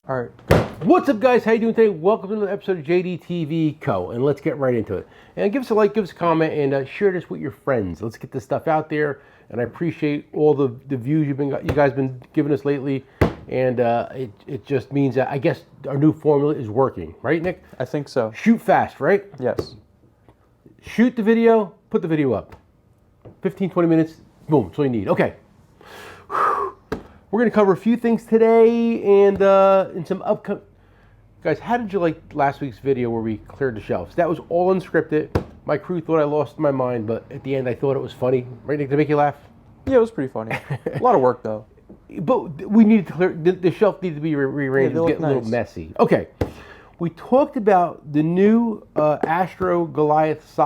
All right. What's up, guys? How you doing today? Welcome to another episode of Jdtco, and let's get right into it. And give us a like, give us a comment, and share this with your friends. Let's get this stuff out there. And I appreciate all the views you guys been giving us lately. And it just means that I guess our new formula is working, right, Nick? I think so. Shoot fast, right? Yes. Shoot the video, put the video up. 15, 20 minutes, boom, that's all you need. Okay. We're going to cover a few things today and in some upcoming... Guys, how did you like last week's video where we cleared the shelves? That was all unscripted. My crew thought I lost my mind, but at the end I thought it was funny. Right, Nick, to make you laugh? Yeah, it was pretty funny. A lot of work, though. But we needed to clear... The shelf needed to be rearranged. Yeah, It was getting a little messy. Okay. We talked about the new Astro Goliath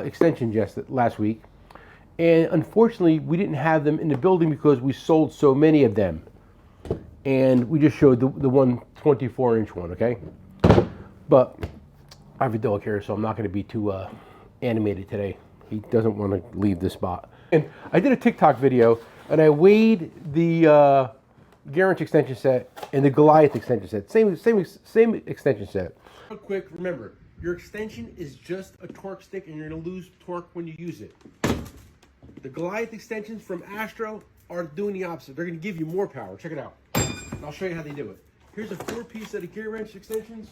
extension just last week. And unfortunately, we didn't have them in the building because we sold so many of them. And we just showed the 124-inch one, okay? But I have a dog here, so I'm not going to be too animated today. He doesn't want to leave the spot. And I did a TikTok video, and I weighed the Garage extension set and the Goliath extension set. Same extension set. Real quick, remember, your extension is just a torque stick, and you're going to lose torque when you use it. The Goliath extensions from Astro are doing the opposite. They're going to give you more power. Check it out. And I'll show you how they do it. Here's a 4-piece set of gear wrench extensions.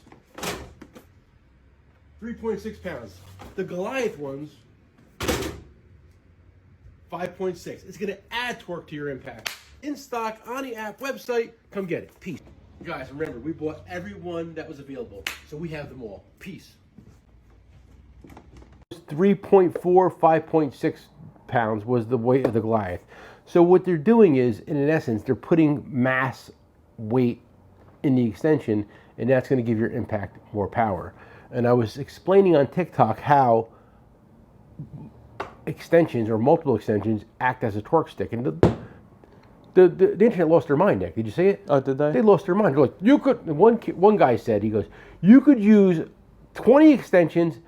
3.6 pounds. The Goliath ones, 5.6. It's going to add torque to your impact. In stock, on the app, website. Come get it. Peace. Guys, remember, we bought every one that was available. So we have them all. Peace. 3.4, 5.6 pounds was the weight of the Goliath. So what they're doing is, in essence, they're putting mass weight in the extension, and that's going to give your impact more power. And I was explaining on TikTok how extensions or multiple extensions act as a torque stick, and the internet lost their mind, Nick. Did you see it? Oh, did they? They lost their mind. They're like, you could. One guy said, he goes, you could use 20 extensions,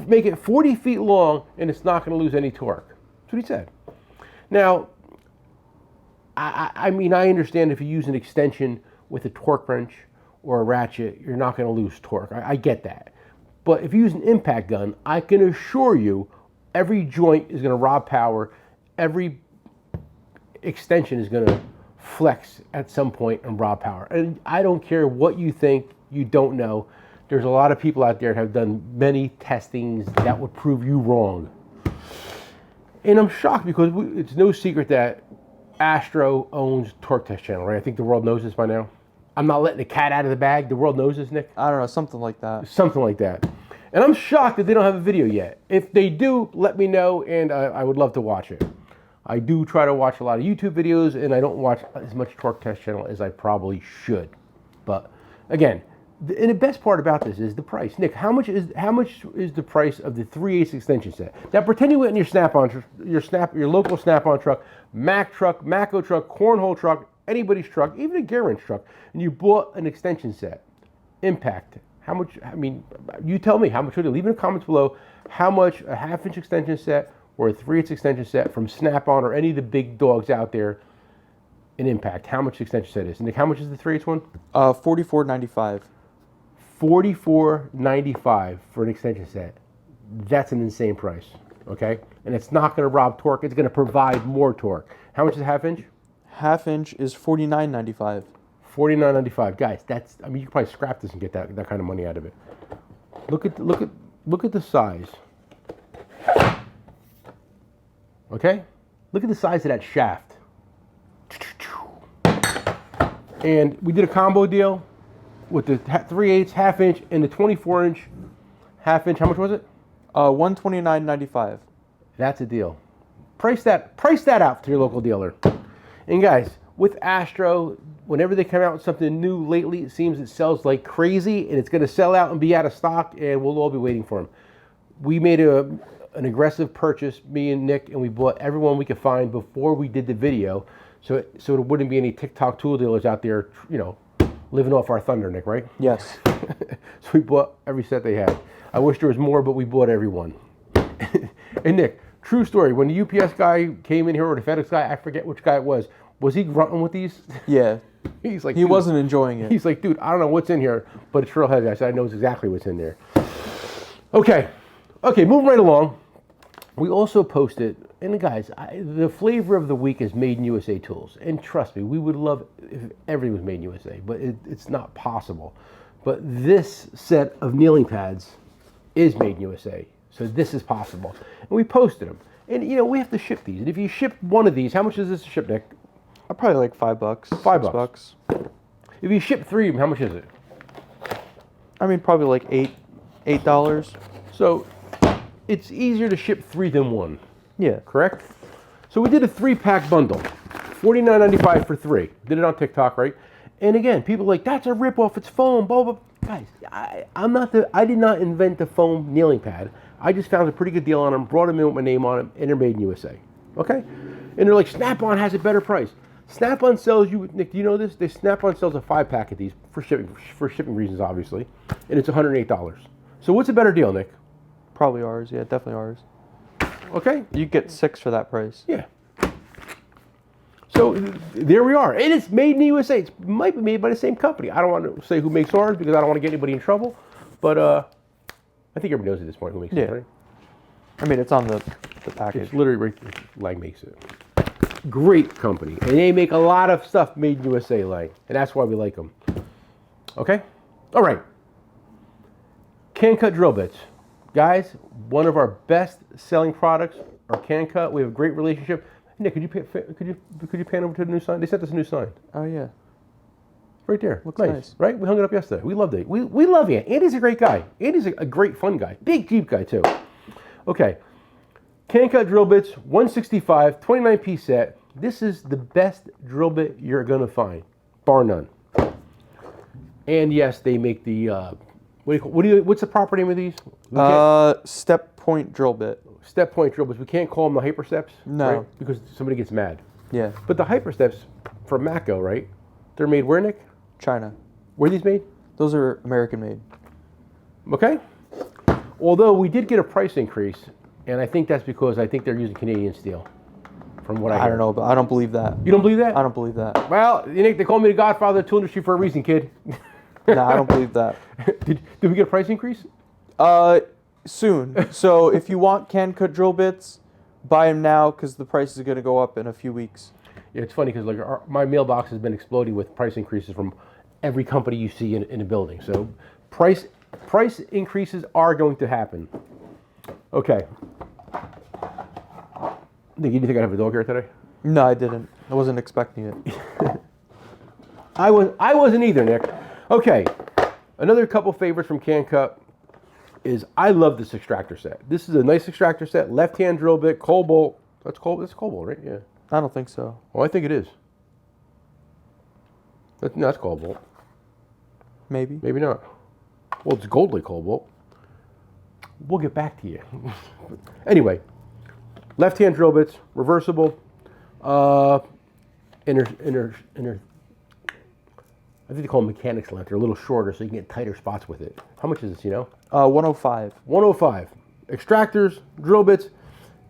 make it 40 feet long, and it's not going to lose any torque. That's what he said. Now, I mean, I understand if you use an extension with a torque wrench or a ratchet, you're not going to lose torque. I get that. But if you use an impact gun, I can assure you every joint is going to rob power. Every extension is going to flex at some point and rob power. And I don't care what you think, you don't know. There's a lot of people out there that have done many testings that would prove you wrong. And I'm shocked because it's no secret that Astro owns Torque Test Channel, right? I think the world knows this by now. I'm not letting the cat out of the bag. The world knows this, Nick? I don't know, something like that. Something like that. And I'm shocked that they don't have a video yet. If they do, let me know, and I would love to watch it. I do try to watch a lot of YouTube videos, and I don't watch as much Torque Test Channel as I probably should. But again, and the best part about this is the price. Nick, how much is the price of the 3/8 extension set? Now pretend you went in your Snap-on, your local Snap-on truck, Mack truck, Matco truck, cornhole truck, anybody's truck, even a gear wrench truck, and you bought an extension set. Impact. How much? I mean, you tell me how much would it? Leave in the comments below how much a 1/2-inch extension set or a 3/8 extension set from Snap-on or any of the big dogs out there in impact. How much the extension set is? Nick, how much is the 3/8 one? $44.95. $44.95 for an extension set. That's an insane price, okay? And it's not going to rob torque. It's going to provide more torque. How much is a 1/2-inch? 1/2-inch is $49.95. $49.95, guys. That's. I mean, you could probably scrap this and get that kind of money out of it. Look at the size. Okay, look at the size of that shaft. And we did a combo deal with the 3/8 1/2-inch and the 24-inch 1/2-inch. How much was it? $129.95. That's a deal. Price that out to your local dealer. And guys, with Astro, whenever they come out with something new lately, it seems it sells like crazy, and it's going to sell out and be out of stock, and we'll all be waiting for them. We made an aggressive purchase, me and Nick, and we bought everyone we could find before we did the video, so there wouldn't be any TikTok tool dealers out there, you know, living off our thunder, Nick, right? Yes. So we bought every set they had. I wish there was more, but we bought every one. And Nick, true story, when the UPS guy came in here, or the FedEx guy, I forget which guy it was he grunting with these? Yeah. He's like, He dude, wasn't enjoying it. He's like, dude, I don't know what's in here, but it's real heavy. I said, I know exactly what's in there. Okay, moving right along. We also posted, and guys, the flavor of the week is Made in USA tools. And trust me, we would love if everything was made in USA, but it's not possible. But this set of kneeling pads is made in USA, so this is possible. And we posted them. And you know, we have to ship these. And if you ship one of these, how much is this to ship, Nick? Probably like $5. $5. If you ship 3 of them, how much is it? I mean, probably like $8. So it's easier to ship 3 than 1. Yeah. Correct? So we did a 3-pack bundle, $49.95 for 3. Did it on TikTok, right? And again, people are like, that's a ripoff. It's foam. Blah blah. Guys, I did not invent the foam kneeling pad. I just found a pretty good deal on them, brought them in with my name on them, and they're made in USA. Okay? And they're like, Snap-on has a better price. Snap-on sells you, Nick, do you know this? Snap-on sells a 5-pack of these for shipping reasons, obviously, and it's $108. So what's a better deal, Nick? Probably ours. Yeah, definitely ours. Okay? You get 6 for that price. Yeah. So there we are. And it's made in the USA. It might be made by the same company. I don't want to say who makes ours because I don't want to get anybody in trouble, but I think everybody knows at this point who makes it, right? I mean, it's on the package. It's literally right, Lang makes it. Great company, and they make a lot of stuff made in USA, Lang, and that's why we like them. Okay, all right. Can cut drill bits, guys. One of our best selling products are can cut. We have a great relationship. Nick, could you pan over to the new sign? They sent us a new sign. Oh yeah, right there. Looks nice. Right? We hung it up yesterday. We loved it. We love Andy. Andy's a great guy. Andy's a great fun guy. Big Jeep guy too. Okay. Can cut drill bits, 165, 29-piece set. This is the best drill bit you're going to find, bar none. And yes, they make the, what's the proper name of these? Step point drill bit. Step point drill bits. We can't call them the hyper steps. No. Right? Because somebody gets mad. Yeah. But the hyper steps from Matco, right? They're made where, Nick? China. Where are these made? Those are American made. Okay. Although we did get a price increase, and I think that's because I think they're using Canadian steel. From what I hear. I don't know, but I don't believe that. You don't believe that? I don't believe that. Well, Nick, they call me the godfather of the tool industry for a reason, kid. No, I don't believe that. Did we get a price increase? Soon. So if you want can cut drill bits, buy them now because the price is going to go up in a few weeks. Yeah, it's funny because like my mailbox has been exploding with price increases from every company you see in a building. So price increases are going to happen. Okay. Nick, you didn't think I'd have a dog here today? No, I didn't. I wasn't expecting it. I wasn't either, Nick. Okay. Another couple favorites from Can Cut is I love this extractor set. This is a nice extractor set, left-hand drill bit, cobalt. That's cobalt, right? Yeah. I don't think so. Oh, I think it is. No, that's cobalt. Maybe. Maybe not. Well, it's goldly cobalt. We'll get back to you. Anyway, left-hand drill bits, reversible. Inner. I think they call them mechanics length. They're a little shorter, so you can get tighter spots with it. How much is this? You know? 105. 105. Extractors, drill bits,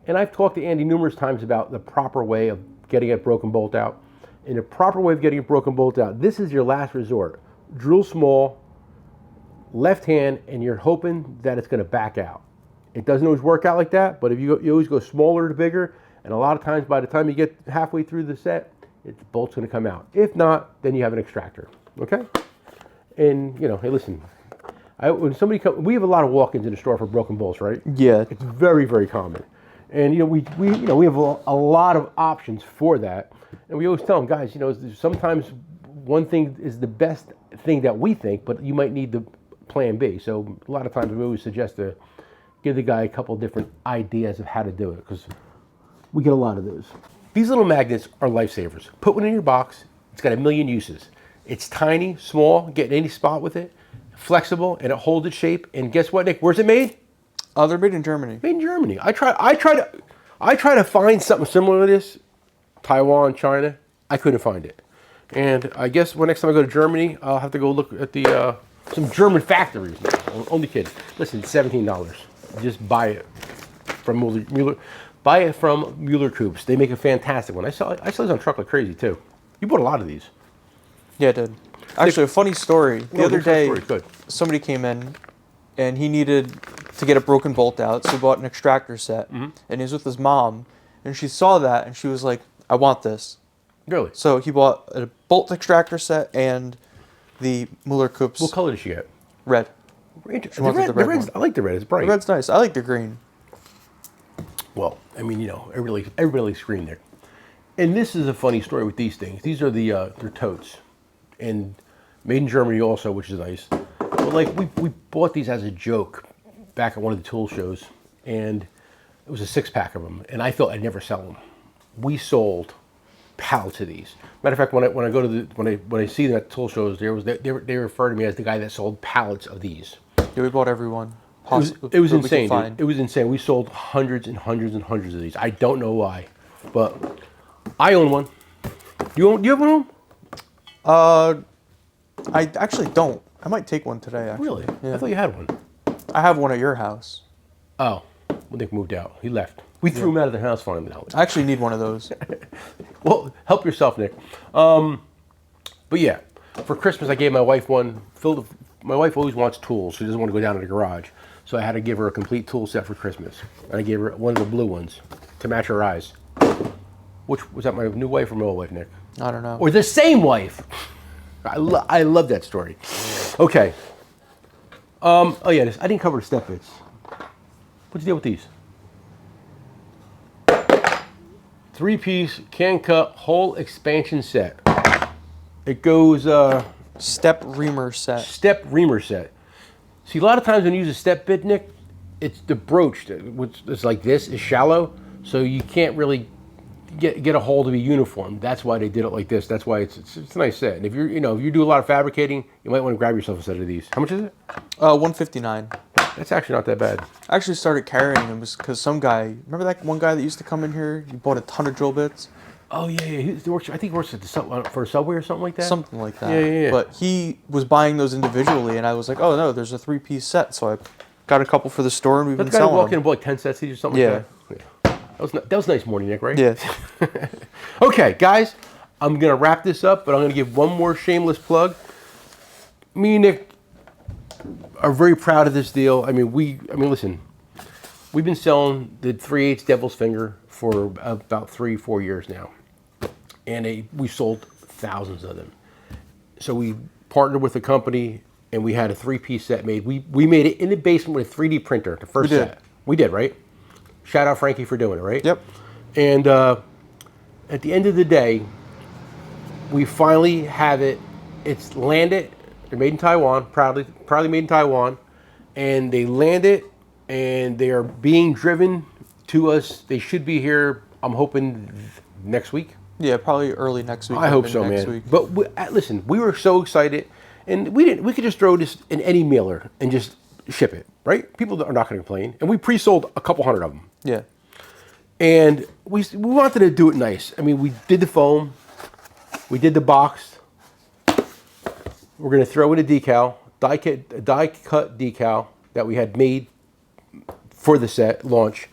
and I've talked to Andy numerous times about the proper way of getting a broken bolt out. And the proper way of getting a broken bolt out, this is your last resort. Drill small, left hand, and you're hoping that it's going to back out. It doesn't always work out like that, but if you always go smaller to bigger, and a lot of times by the time you get halfway through the set, the bolt's going to come out. If not, then you have an extractor. Okay? And, you know, hey, listen, when somebody comes, we have a lot of walk-ins in the store for broken bolts, right? Yeah. It's very, very common. And, you know, we have a lot of options for that. And we always tell them, guys, you know, sometimes one thing is the best thing that we think, but you might need the plan B. So a lot of times we always suggest to give the guy a couple different ideas of how to do it, because we get a lot of those. These little magnets are lifesavers. Put one in your box. It's got a million uses. It's tiny, small, get in any spot with it, flexible, and it holds its shape. And guess what, Nick? Where's it made? They're made in Germany. Made in Germany. I try to find something similar to this. Taiwan, China. I couldn't find it. And I guess next time I go to Germany, I'll have to go look at the some German factories. Only kidding. Listen, it's $17. Just buy it from Mueller. Buy it from Mueller Coops. They make a fantastic one. I saw these on truck like crazy too. You bought a lot of these. Yeah, it did. Actually, a funny story. The other day, somebody came in, and he needed to get a broken bolt out, so he bought an extractor set. And he was with his mom, and she saw that, and she was like, I want this. Really? So he bought a bolt extractor set and the Mueller Coops. What color did she get? Red. The red's, I like the red. It's bright. The red's nice. I like the green. Well, I mean, you know, everybody likes green there. And this is a funny story with these things. These are they're totes, and made in Germany also, which is nice. But like we bought these as a joke back at one of the tool shows, and it was a 6-pack of them, and I thought I'd never sell them. We sold pallets of these. Matter of fact, when I go to when I see them at tool shows, they refer to me as the guy that sold pallets of these. Yeah, we bought every one. It was insane. It was insane. We sold hundreds and hundreds and hundreds of these. I don't know why, but I own one. Do you have one? I actually don't. I might take one today. Actually. Really? Yeah. I thought you had one. I have one at your house. Oh, when Nick moved out, he left. We threw him out of the house finally. I actually need one of those. Well, help yourself, Nick. But yeah, for Christmas I gave my wife one. My wife always wants tools. She doesn't want to go down to the garage. So I had to give her a complete tool set for Christmas. And I gave her one of the blue ones to match her eyes. Which was that, my new wife or my old wife, Nick? I don't know. Or the same wife. I love that story. Okay. Oh yeah, I didn't cover the step bits. What's the deal with these? 3-piece can cut hole expansion set. It goes step reamer set. Step reamer set. See, a lot of times when you use a step bit, Nick, it's the broach, which is like this, is shallow, so you can't really get a hole to be uniform. That's why they did it like this. That's why it's a nice set. And if if you do a lot of fabricating, you might want to grab yourself a set of these. How much is it? $159. That's actually not that bad. I actually started carrying them because some guy, remember that one guy that used to come in here? He bought a ton of drill bits. Oh yeah. I think he works at for a Subway or something like that. Something like that. Yeah. But he was buying those individually, and I was like, oh no, there's a 3-piece set. So I got a couple for the store, and we've been selling them. Walk in and bought like 10 sets each or something like that. Yeah. That was nice morning, Nick, right? Yeah. Okay, guys, I'm gonna wrap this up, but I'm gonna give one more shameless plug. Me and Nick are very proud of this deal. I mean, listen, we've been selling the 3/8 Devil's Finger for about 3-4 years now, and we sold thousands of them. So we partnered with a company, and we had a 3-piece set made. We made it in the basement with a 3D printer, the first set. We did, right? Shout out Frankie for doing it, right? Yep. And at the end of the day, we finally have it. It's landed. They're made in Taiwan, proudly made in Taiwan, and they landed, and they are being driven to us. They should be here, I'm hoping, next week. Yeah, probably early next week. I hope so, man. But listen, we were so excited, and we could just throw this in any mailer and just ship it, right? People are not going to complain, and we pre-sold a couple hundred of them. Yeah. And we wanted to do it nice. I mean, we did the foam, we did the box. We're going to throw in a decal, die cut decal that we had made for the set launch.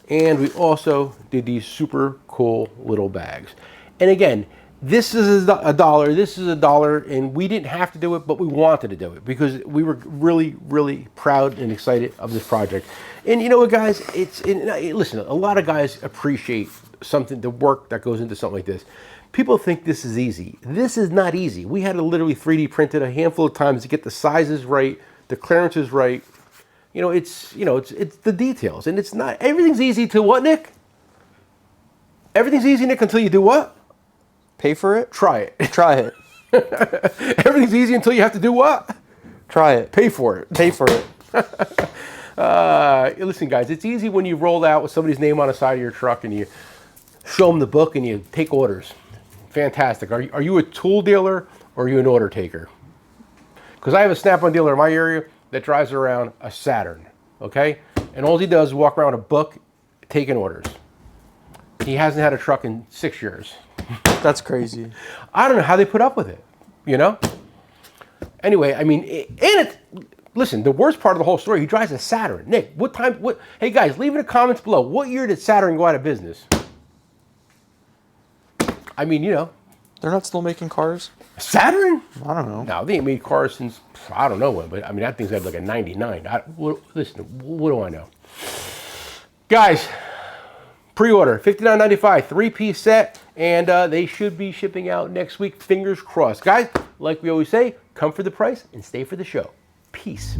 And we also did these super cool little bags. And again, this is a dollar, this is a dollar, and we didn't have to do it, but we wanted to do it because we were really, really proud and excited of this project. And you know what, guys? Listen, a lot of guys appreciate the work that goes into something like this. People think this is easy. This is not easy. We had to literally 3D print it a handful of times to get the sizes right, the clearances right. It's the details, and it's not everything's easy to what, Nick? Everything's easy, Nick, until you do what? Pay for it? Try it. Try it. Everything's easy until you have to do what? Try it. Pay for it. Pay for it. Listen, guys, it's easy when you roll out with somebody's name on the side of your truck and you show them the book and you take orders. Fantastic. Are you a tool dealer or are you an order taker? Because I have a Snap-on dealer in my area that drives around a Saturn, okay? And all he does is walk around a book taking orders. He hasn't had a truck in 6 years. That's crazy. I don't know how they put up with it, Anyway, I mean, listen, the worst part of the whole story, he drives a Saturn. Nick, hey guys, leave in the comments below, what year did Saturn go out of business? I mean, They're not still making cars? Saturn? I don't know. No, they ain't made cars since, I don't know when, but I mean, that thing's had like a 99. Listen, what do I know? Guys, pre-order, $59.95, 3-piece set, and they should be shipping out next week, fingers crossed. Guys, like we always say, come for the price and stay for the show. Peace.